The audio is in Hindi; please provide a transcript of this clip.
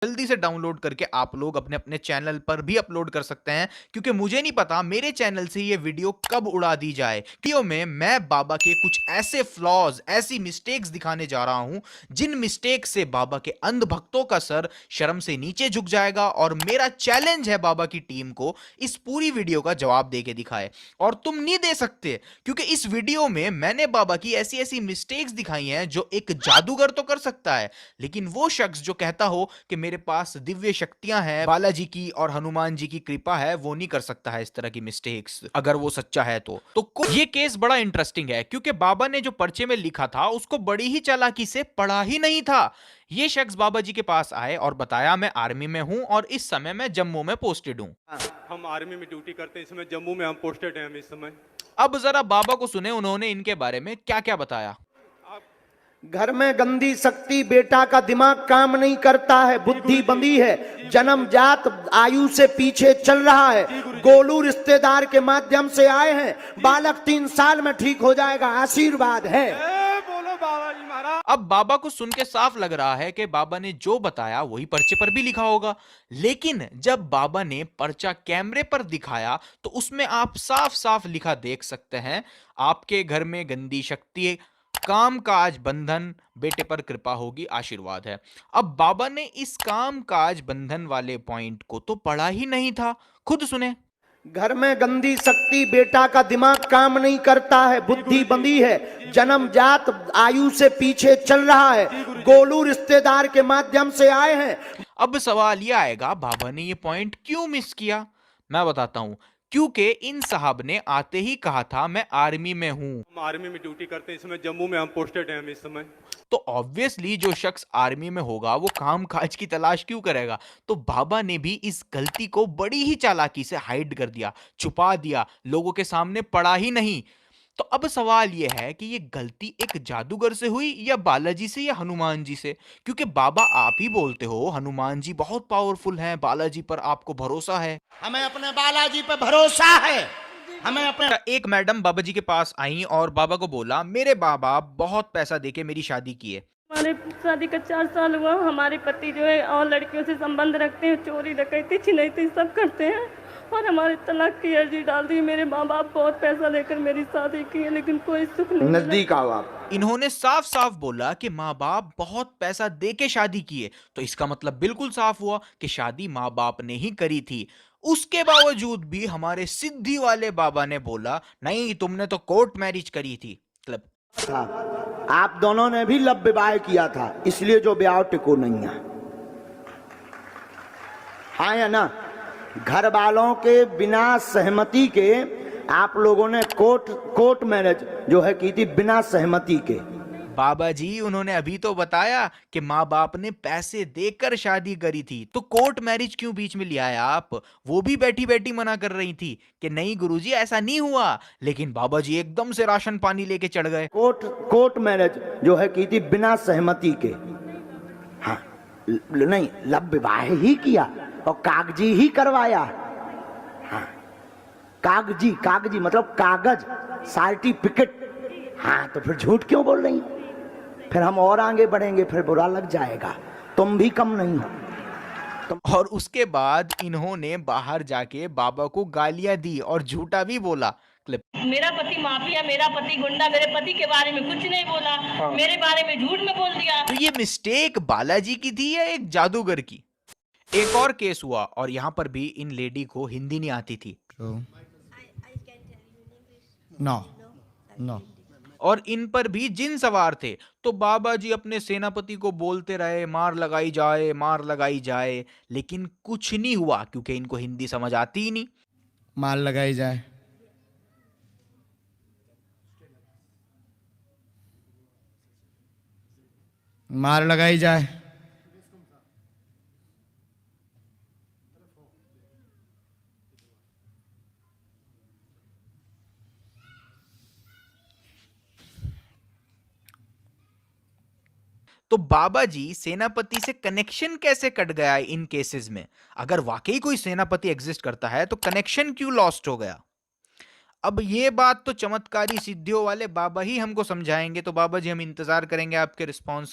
जल्दी से डाउनलोड करके आप लोग अपने अपने चैनल पर भी अपलोड कर सकते हैं, क्योंकि मुझे नहीं पता मेरे चैनल से ये वीडियो कब उड़ा दी जाए। वीडियो में मैं बाबा के कुछ ऐसे फ्लॉज, ऐसी मिस्टेक्स दिखाने जा रहा हूं जिन मिस्टेक से बाबा के अंध भक्तों का सर शर्म से नीचे झुक जाएगा, और मेरा चैलेंज है बाबा की टीम को इस पूरी वीडियो का जवाब दे के दिखाए। और तुम नहीं दे सकते, क्योंकि इस वीडियो में मैंने बाबा की ऐसी ऐसी मिस्टेक्स दिखाई हैं जो एक जादूगर तो कर सकता है, लेकिन वो शख्स जो कहता हो कि मेरे पास दिव्य शक्तियां हैं, बालाजी की और हनुमान जी की कृपा है, वो नहीं कर सकता है इस तरह की मिस्टेक्स, अगर वो सच्चा है तो ये केस बड़ा इंटरेस्टिंग है, क्योंकि बाबा ने जो पर्चे में लिखा था उसको बड़ी ही चालाकी से पढ़ा ही नहीं था। ये शख्स बाबा जी के पास आए और बताया मैं आर्मी में हूं और इस समय मैं जम्मू में पोस्टेड हूं। हम आर्मी में ड्यूटी करते हैं, इस समय जम्मू में हम पोस्टेड हैं हम इस समय। अब जरा बाबा को सुने उन्होंने इनके बारे में क्या क्या बताया। आप घर में गंदी शक्ति, बेटा का दिमाग काम नहीं करता है, बुद्धि बंधी है, जन्मजात आयु से पीछे चल रहा है, गोलू रिश्तेदार के माध्यम से आए हैं, बालक 3 साल में ठीक हो जाएगा, आशीर्वाद है। बोलो बाबा जी महाराज। अब बाबा को सुन के साफ लग रहा है कि बाबा ने जो बताया वही पर्चे पर भी लिखा होगा, लेकिन जब बाबा ने पर्चा कैमरे पर दिखाया तो उसमें आप साफ साफ लिखा देख सकते हैं, आपके घर में गंदी शक्ति, काम काज बंधन, बेटे पर कृपा होगी, आशीर्वाद है। अब बाबा ने इस काम काज बंधन वाले पॉइंट को तो पढ़ा ही नहीं था, खुद सुने। घर में गंदी शक्ति, बेटा का दिमाग काम नहीं करता है, बुद्धि बंधी है, जन्मजात आयु से पीछे चल रहा है, गोलू रिश्तेदार के माध्यम से आए हैं। अब सवाल यह आएगा बाबा ने ये पॉइंट क्यों मिस किया। मैं बताता हूं, क्योंकि इन साहब ने आते ही कहा था मैं आर्मी में हूं, हम आर्मी में ड्यूटी करते हैं, इस समय जम्मू में हम पोस्टेड हैं हम इस समय। तो ऑब्वियसली जो शख्स आर्मी में होगा वो काम काज की तलाश क्यों करेगा। तो बाबा ने भी इस गलती को बड़ी ही चालाकी से हाइड कर दिया, छुपा दिया, लोगों के सामने पड़ा ही नहीं। तो अब सवाल यह है कि ये गलती एक जादूगर से हुई या बालाजी से या हनुमान जी से, क्योंकि बाबा आप ही बोलते हो हनुमान जी बहुत पावरफुल हैं, बालाजी पर आपको भरोसा है। हमें अपने बालाजी पे भरोसा है, हमें अपने एक मैडम बाबा जी के पास आई और बाबा को बोला मेरे बाबा बहुत पैसा देके मेरी शादी की है। हमारे शादी का 4 साल हुआ। हमारे पति जो है और लड़कियों से संबंध रखते हैं, चोरी डकैती छिनैती सब करते हैं, और हमारे तलाक की अर्जी डाल दी। मेरे माँ बाप बहुत पैसा लेकर मेरी शादी की है, लेकिन कोई सुख नहीं मिला। नजदीक आओ आप। इन्होंने साफ साफ बोला कि माँ बाप बहुत पैसा देके शादी की है, तो इसका मतलब बिल्कुल साफ हुआ कि शादी माँ बाप ने ही करी थी। उसके बावजूद भी हमारे सिद्धि वाले बाबा ने बोला नहीं तुमने तो कोर्ट मैरिज करी थी। मतलब था आप दोनों ने भी लव विवाह किया था, इसलिए जो ब्याह टिको नहीं है। हाँ या ना? घर वालों के बिना सहमति के आप लोगों ने कोर्ट मैरिज जो है की थी, बिना सहमति के। बाबा जी उन्होंने अभी तो बताया कि माँ बाप ने पैसे देकर शादी करी थी, तो कोर्ट मैरिज क्यों बीच में लिया है आप। वो भी बैठी बैठी मना कर रही थी कि नहीं गुरुजी ऐसा नहीं हुआ, लेकिन बाबा जी एकदम से राशन पानी लेके चढ़ गए। कोर्ट मैरिज जो है की थी बिना सहमति के। हाँ नहीं, लव विवाह ही किया और कागजी ही करवाया। हाँ कागजी मतलब कागज, सर्टिफिकेट। हाँ तो फिर झूठ क्यों बोल रही? फिर हम और आगे बढ़ेंगे, फिर बुरा लग जाएगा। तुम भी कम नहीं हो। और उसके बाद इन्होंने बाहर जाके बाबा को गालियां दी और झूठा भी बोला। क्लिप। मेरा पति माफिया, मेरा पति गुंडा, मेरे पति के बारे में कुछ नहीं बोला, मेरे बारे में झूठ में बोल दिया। तो ये मिस्टेक बालाजी की थी या एक जादूगर की। एक और केस हुआ और यहाँ पर भी इन लेडी को हिंदी नहीं आती थी। नो और इन पर भी जिन सवार थे, तो बाबा जी अपने सेनापति को बोलते रहे मार लगाई जाए, मार लगाई जाए, लेकिन कुछ नहीं हुआ क्योंकि इनको हिंदी समझ आती ही नहीं। मार लगाई जाए, मार लगाई जाए। तो बाबा जी सेनापति से कनेक्शन कैसे कट गया इन केसेस में। अगर वाकई कोई सेनापति एग्जिस्ट करता है तो कनेक्शन क्यों लॉस्ट हो गया। अब ये बात तो चमत्कारी सिद्धियों वाले बाबा ही हमको समझाएंगे। तो बाबा जी हम इंतजार करेंगे आपके रिस्पॉन्स।